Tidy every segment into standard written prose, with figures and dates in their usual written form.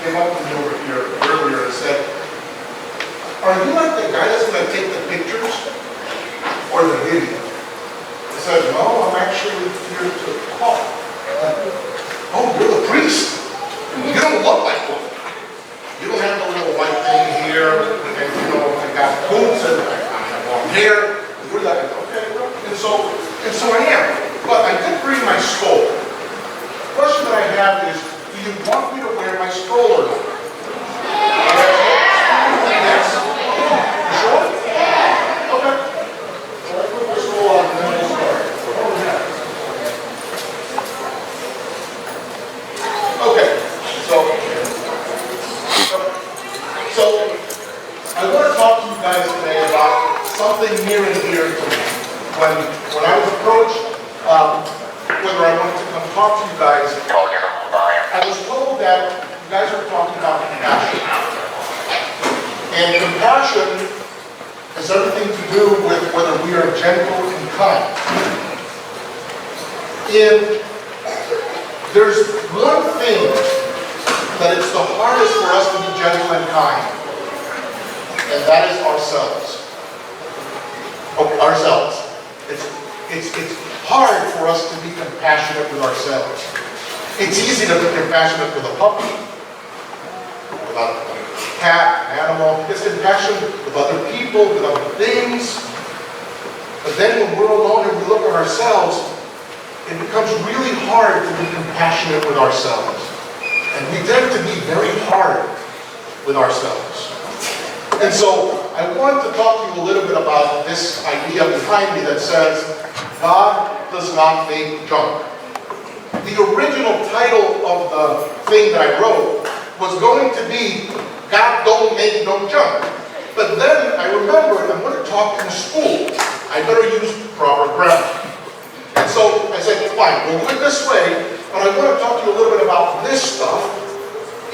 came up to me over here earlier and said, "Are you like the guy that's going to take the pictures or the video?" I said, "No, I'm actually here to talk." "Oh, you're the priest. You don't look like one. You don't have the little white thing here, and you know, I got boots and I have long hair." And we're like, "Okay, well," and so I am. But I did bring my scroll. The question that I have is, do you want me to wear my scroll or not? Yes? You sure? Okay. So let's put the scroll on and then we'll start. Okay. So I want to talk to you guys today about something near and dear to me. When I was approached, whether I wanted to come talk to you guys, I was told that you guys are talking about compassion. And compassion has everything to do with whether we are gentle and kind. And there's one thing that it's the hardest for us to be gentle and kind, and that is ourselves. Ourselves. It's hard for us to be compassionate with ourselves. It's easy to be compassionate with a puppy, with a cat, an animal. It's compassionate with other people, with other things. But then when we're alone and we look at ourselves, it becomes really hard to be compassionate with ourselves. And we tend to be very hard with ourselves. And so I want to talk to you a little bit about this idea behind me that says, God does not make junk. The original title of the thing that I wrote was going to be, God don't make no junk. But then I remembered, I'm going to talk in school. I better use proper grammar. And so I said, fine, we'll do it this way, but I want to talk to you a little bit about this stuff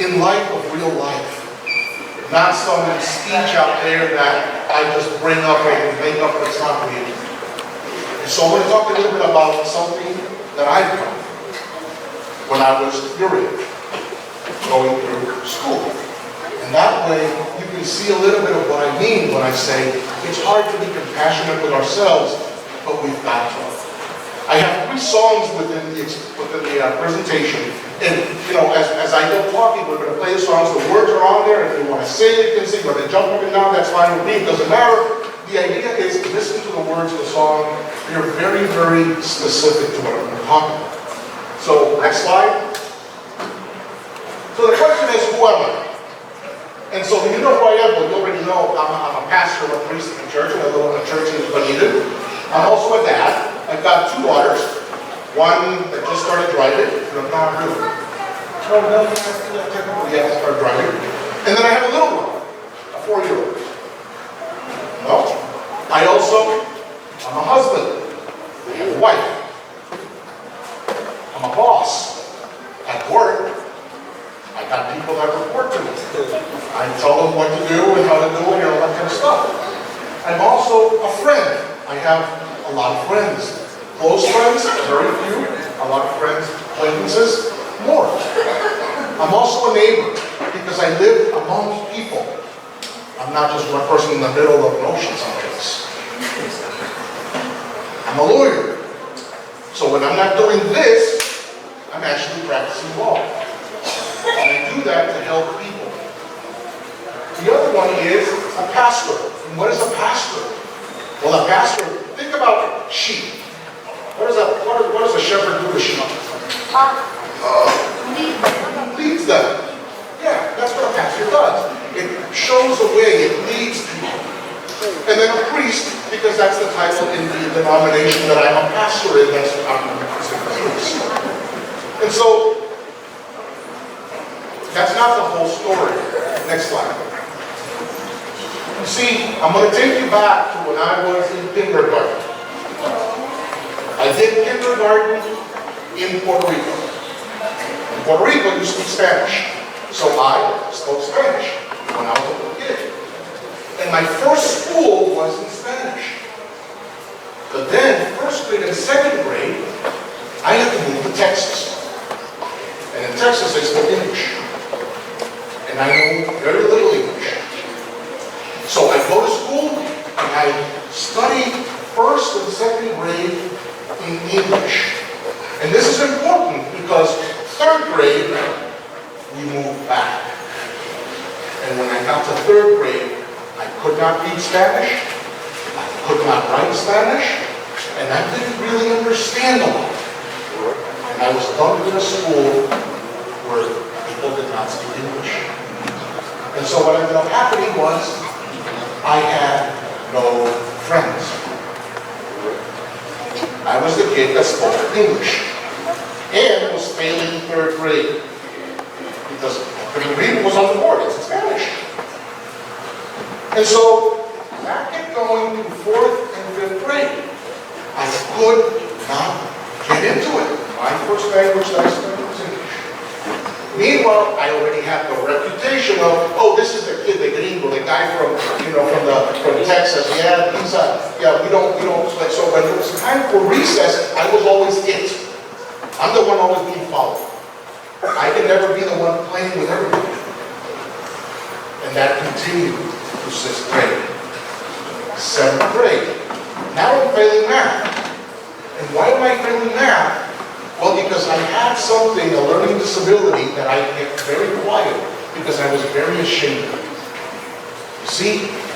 in light of real life. Not some speech out there that I just bring up and make up that's not real. And so I want to talk a little bit about something that I've done when I was your age, going through school. And that way you can see a little bit of what I mean when I say it's hard to be compassionate with ourselves, but we've got to. I have 3 songs within the presentation, and you know, as I go talking, we're going to play the songs. The words are on there. If you want to sing, you can sing. But if you jump up and down, that's fine with me. It doesn't matter. The idea is to listen to the words of the song. They're very, very specific to what I'm going to talk about. So next slide. So the question is, who am I? And so you know who I am, but you already know I'm a pastor of a priest in a church, and I live in a church in Bonita. I'm also a dad. I've got 2 daughters. One that just started driving. Not really. No, technically, yeah, started driving. And then I have a little one, a 4-year-old. No. I'm a husband. I have a wife. I'm a boss at work. I got people that report to me. I tell them what to do and how to do it and all that kind of stuff. I'm also a friend. I have a lot of friends. Close friends, very few. A lot of friends, acquaintances, more. I'm also a neighbor because I live among people. I'm not just one person in the middle of an ocean someplace. I'm a lawyer. So when I'm not doing this, I'm actually practicing law. And I do that to help people. The other one is a pastor. And what is a pastor? Well, a pastor, think about sheep. What does a shepherd do to sheep? Leads them. Yeah, that's what a pastor does. It shows the way, it leads people. And then a priest, because that's the title in the denomination that I'm a pastor in, that's what I'm a priest. And so, that's not the whole story. Next slide. You see, I'm going to take you back to when I was in kindergarten. I did kindergarten in Puerto Rico. In Puerto Rico, you speak Spanish. So I spoke Spanish when I was a little kid. And my first school was in Spanish. But then, 1st grade and 2nd grade, I had to move to Texas. And in Texas, they spoke English. and I know very little English. So I go to school and I study first and second grade in English. And this is important because third grade, we moved back. And when I got to third grade, I could not read Spanish, I could not write Spanish, and I didn't really understand a lot. And I was dumped in a school where people did not speak English. And so what ended up happening was, I had no friends. I was the kid that spoke English and was failing third grade because I couldn't read what was on the board, it's in Spanish. And so that kept going to fourth and fifth grade. I could not get into it. My first language that I studied was English. Meanwhile, I already had the reputation of, oh, this is the kid, the gringo, the guy from Texas. Yeah, he's we don't, like, so when it was time for recess, I was always it. I'm the one always being followed. I can never be the one playing with everybody. And that continued to sixth grade. Seventh grade. Now I'm failing math. And why am I failing math? Well, because I had something, a learning disability, that I kept very quiet because I was very ashamed of. You see,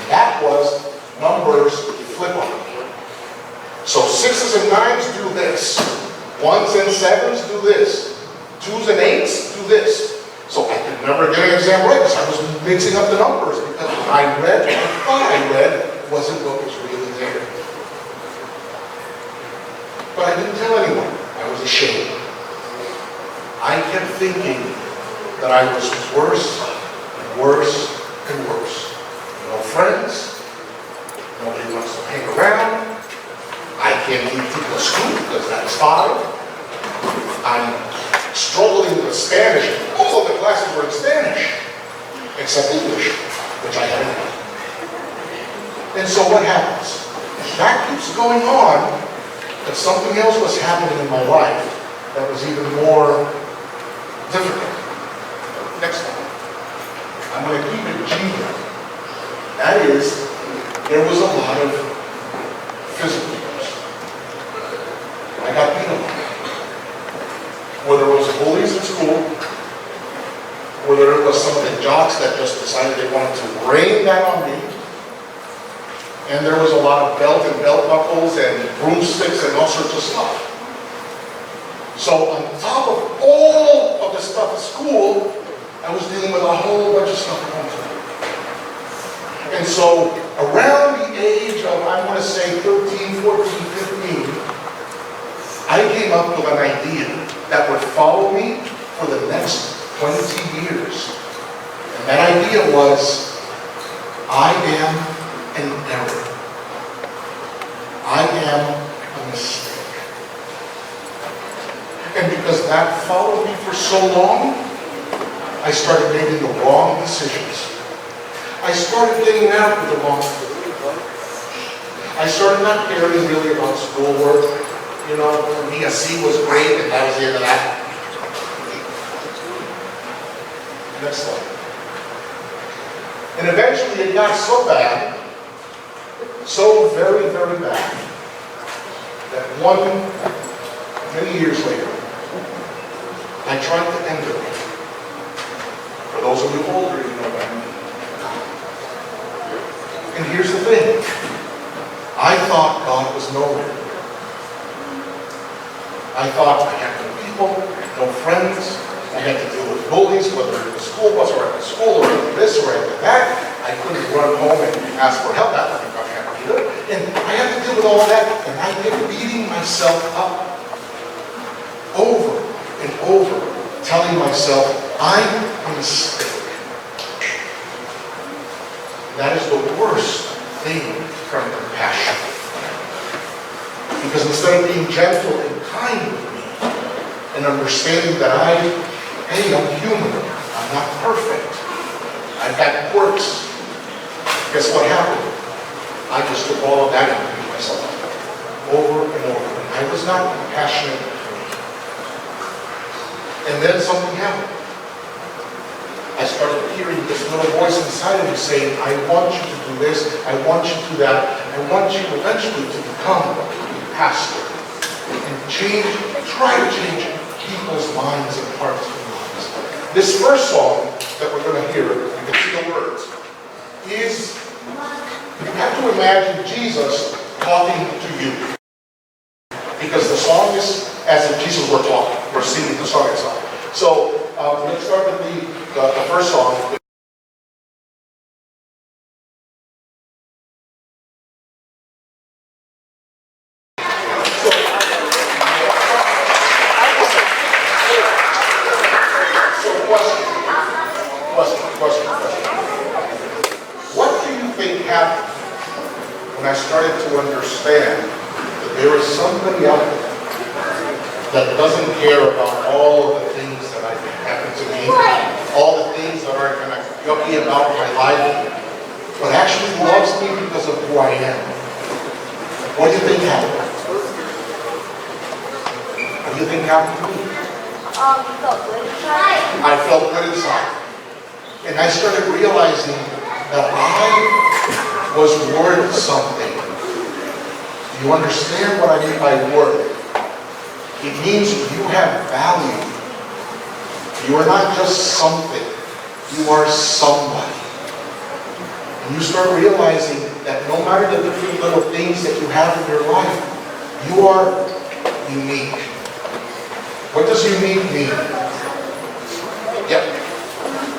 that was numbers flip on. So 6s and 9s do this. 1s and 7s do this. 2s and 8s do this. So I could never get an exam right because I was mixing up the numbers because what I read, what I thought I read, wasn't what was really there. But I didn't tell anyone. I was ashamed. I kept thinking that I was worse and worse and worse. No friends. Nobody wants to hang around. I can't even take a scoop because that's 5. I'm struggling with Spanish. All of the classes were in Spanish, except English, which I hadn't had. And so what happens? That keeps going on. But something else was happening in my life that was even more difficult. Next one. I'm going to keep it G. That is, there was a lot of physical abuse. I got beat up. Whether it was bullies in school, whether it was some of the jocks that just decided they wanted to rain that on me, and there was a lot of belt and belt buckles and broomsticks and all sorts of stuff. So on top of all of the stuff at school, I was dealing with a whole bunch of stuff at home. And so around the age of, I'm going to say 13, 14, 15, I came up with an idea that would follow me for the next 20 years. And that idea was, I am an error. I am a mistake. And because that followed me for so long, I started making the wrong decisions. I started getting out with the wrong people. I started not caring really about schoolwork. You know, for me a C was great and that was the end of that. Next slide. And eventually it got so bad, so very, very bad, that many years later, I tried to end it. For those of you older, you know what I mean. And here's the thing. I thought God was nowhere. I thought I had no people, no friends. I had to deal with bullies, whether it was school bus or at the school or at this or at that. I couldn't run home and ask for help. That wasn't going to happen either. And I had to deal with all of that, and I kept beating myself up over and over, telling myself, I'm a mistake. That is the worst thing from compassion. Because instead of being gentle and kind with me, and understanding that hey, I'm human, I'm not perfect, I've got quirks, guess what happened? I just took all of that and beat myself up over and over. I was not compassionate with me. And then something happened. As started hearing this little voice inside of me saying, I want you to do this, I want you to do that, I want you eventually to become a pastor and try to change people's minds and hearts and lives. This first song that we're going to hear, you can see the words, is, you have to imagine Jesus talking to you. Because the song is as if Jesus were talking, we're singing the song itself. So let's start with the first song. Question. What do you think happened when I started to understand that there is somebody out there that doesn't care about all of the things that happen to me, all the things that are kind of yucky about my life, but actually loves me because of who I am? What do you think happened? What do you think happened to me? I felt good inside. And I started realizing that I was worth something. Do you understand what I mean by worth? It means you have value. You are not just something. You are somebody. And you start realizing that no matter the different little things that you have in your life, you are unique. What does unique mean? Yep.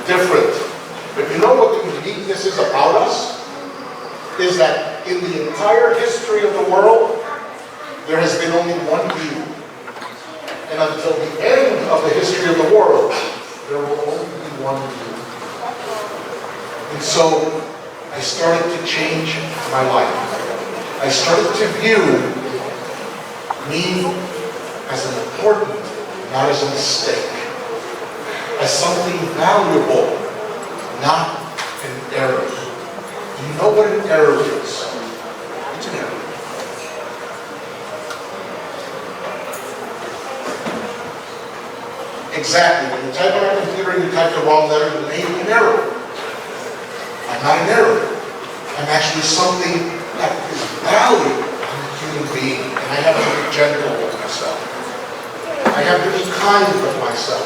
Different. If you know what the uniqueness is about us, is that in the entire history of the world, there has been only one you. And until the end of the history of the world, there will only be one you. And so, I started to change my life. I started to view me as an important, not as a mistake. As something valuable, not an error. Do you know what an error is? What's an error? Exactly. When you type on a computer and you type the wrong letter, you made an error. I'm not an error. I'm actually something that is valuable. I'm a human being, and I have to be gentle with myself. I have to be kind with myself,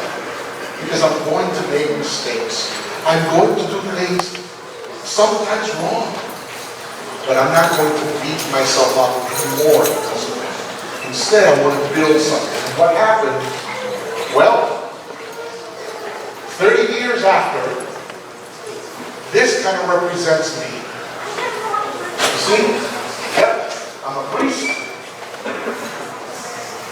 because I'm going to make mistakes. I'm going to do things sometimes wrong, but I'm not going to beat myself up anymore because of that. Instead, I want to build something. And what happened? Well, 30 years after, this kind of represents me. You see? Yep, I'm a priest.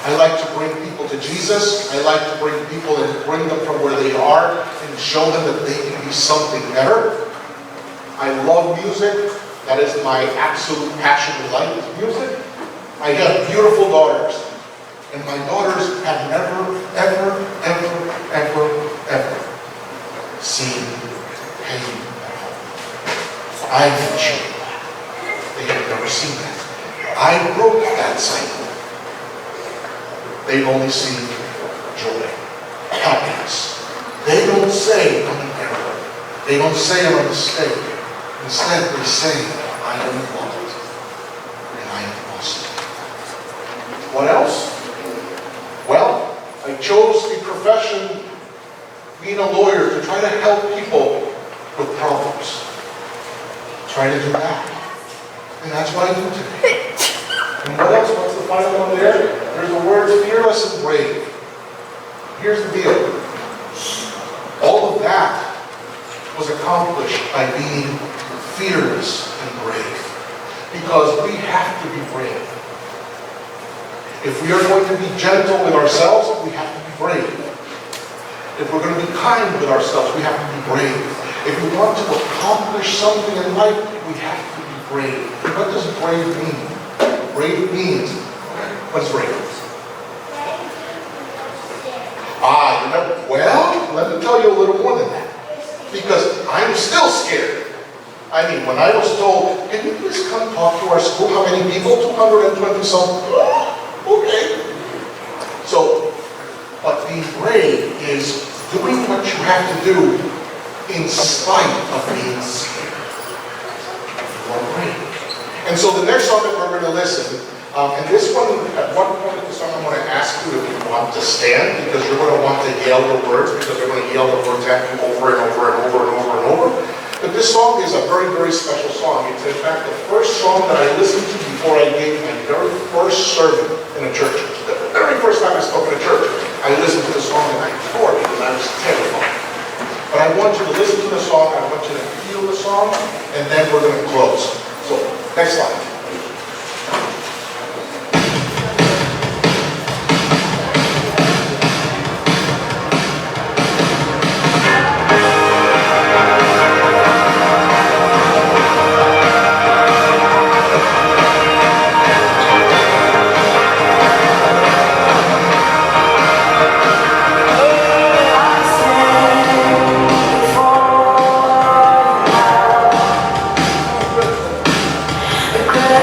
I like to bring people to Jesus. I like to bring people and bring them from where they are and show them that they can be something better. I love music. That is my absolute passion in life, is music. I have beautiful daughters. And my daughters have never, ever seen pain at home. I can show them that. They have never seen that. I broke that cycle. They've only seen joy, happiness. They don't say I'm an error. They don't say I'm a mistake. Instead, they say I am loved and I am awesome. What else? Well, I chose a profession, being a lawyer, to try to help people with problems. Try to do that. And that's what I do today. And what else? What's the final one there? There's the words fearless and brave. Here's the deal. All of that was accomplished by being fearless and brave. Because we have to be brave. If we are going to be gentle with ourselves, we have to be brave. If we're going to be kind with ourselves, we have to be brave. If we want to accomplish something in life, we have to be brave. What does brave mean? Brave means, what is brave? Well, let me tell you a little more than that. Because I'm still scared. I mean, when I was told, can you please come talk to our school? How many people? 220 something. Okay. So, but being brave is doing what you have to do in spite of being scared. You are brave. And so the next song that we're going to listen, and this one, at one point in the song, I'm going to ask you if you want to stand, because you're going to want to yell the words, because they're going to yell the words at you over and over and over and over and over. But this song is a very, very special song. It's in fact the first song that I listened to before I gave my very first sermon in a church. The very first time I spoke in a church, I listened to the song the night before because I was terrified. But I want you to listen to the song, I want you to feel the song, and then we're going to close. So, next slide. The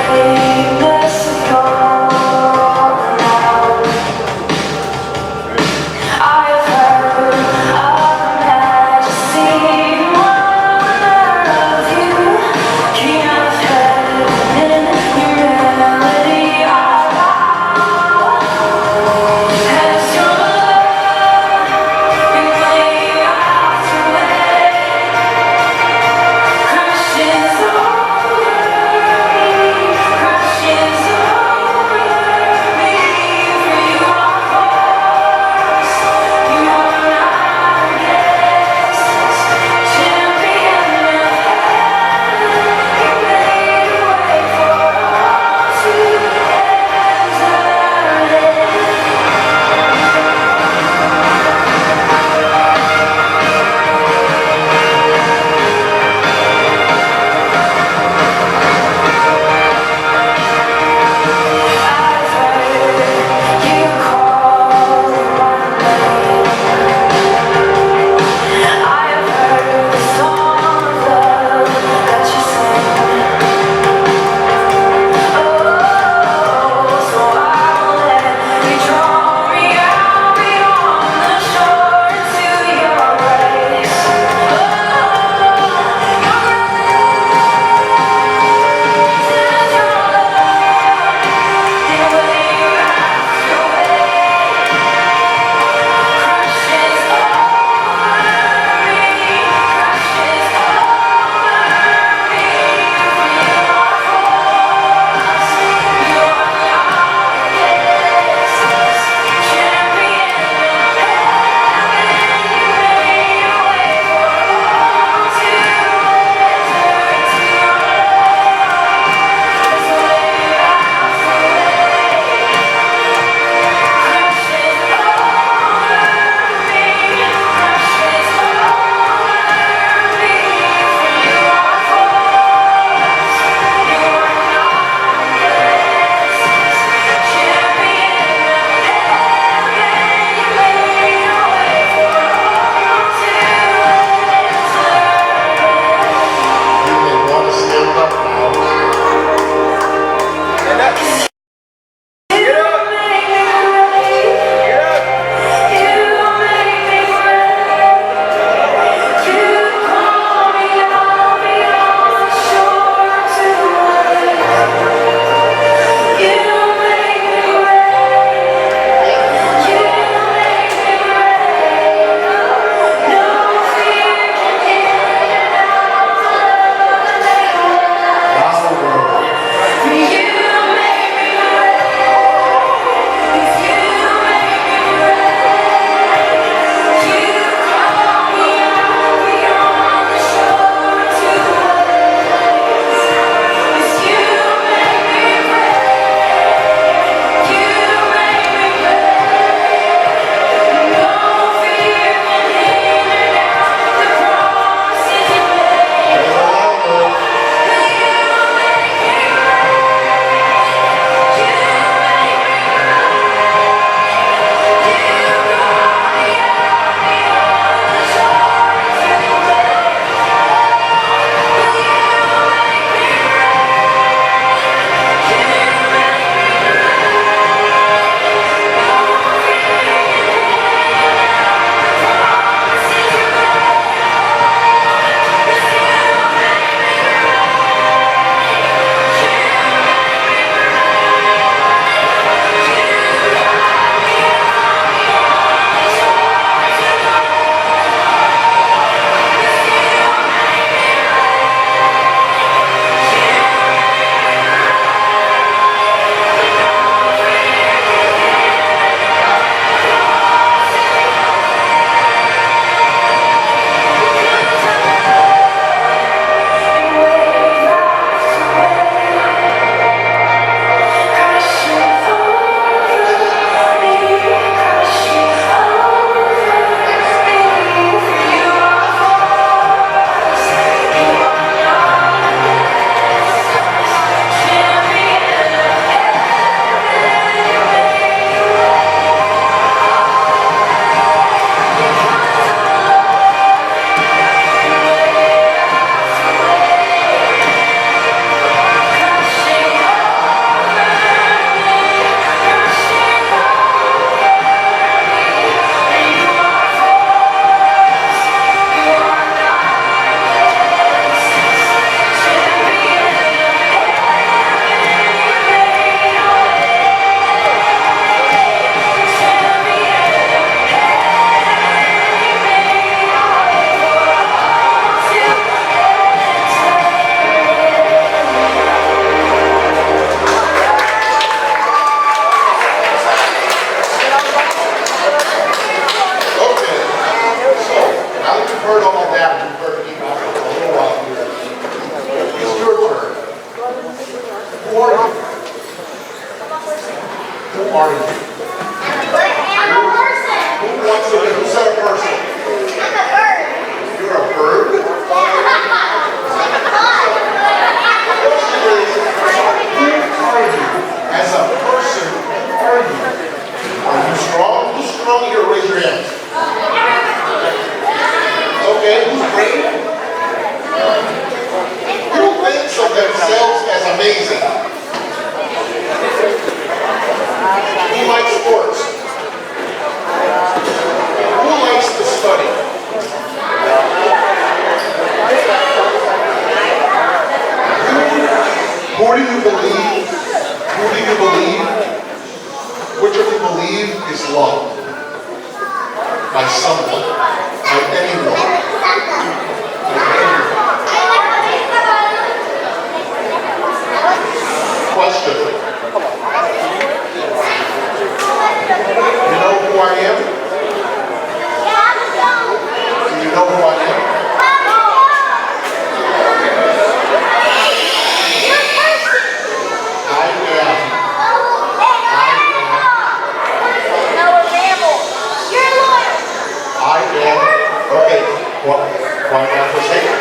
have to say it.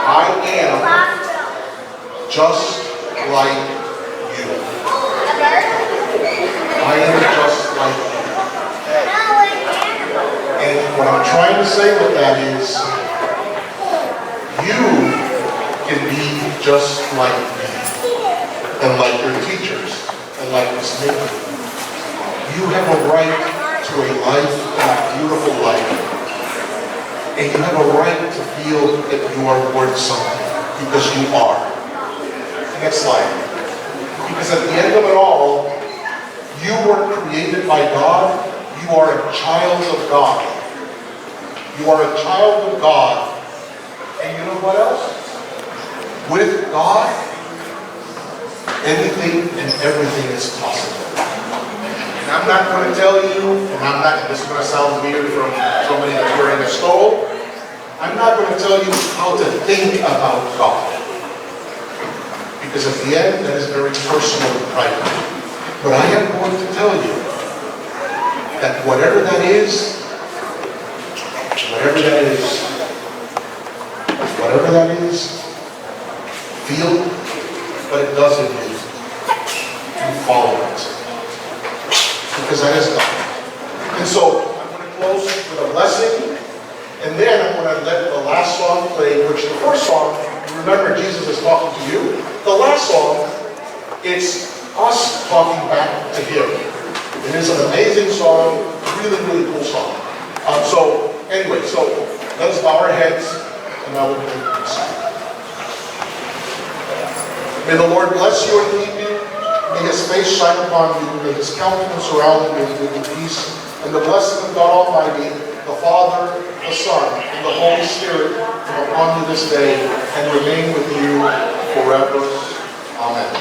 I am just like you. I am just like you. And what I'm trying to say with that is, you can be just like me, and like your teachers, and like Miss Nikki. You have a right to a life, and a beautiful life. And you have a right to feel that you are worth something, because you are. Next slide. Because at the end of it all, you were created by God. You are a child of God. You are a child of God. And you know what else? With God, anything and everything is possible. And I'm not going to tell you, and this is going to sound weird from somebody that's wearing a stole, I'm not going to tell you how to think about God. Because at the end, that is very personal and private. But I am going to tell you that whatever that is, feel what it does in you. You follow it. Because that is God. And so, I'm going to close with a blessing. And then I'm going to let the last song play, which the first song, remember Jesus is talking to you. The last song, it's us talking back to Him. It is an amazing song, really, really cool song. So let us bow our heads, and I will pray this. May the Lord bless you and keep you. May His face shine upon you. May His countenance surround you with peace. And the blessing of God Almighty, the Father, the Son, and the Holy Spirit come upon you this day and remain with you forever. Amen.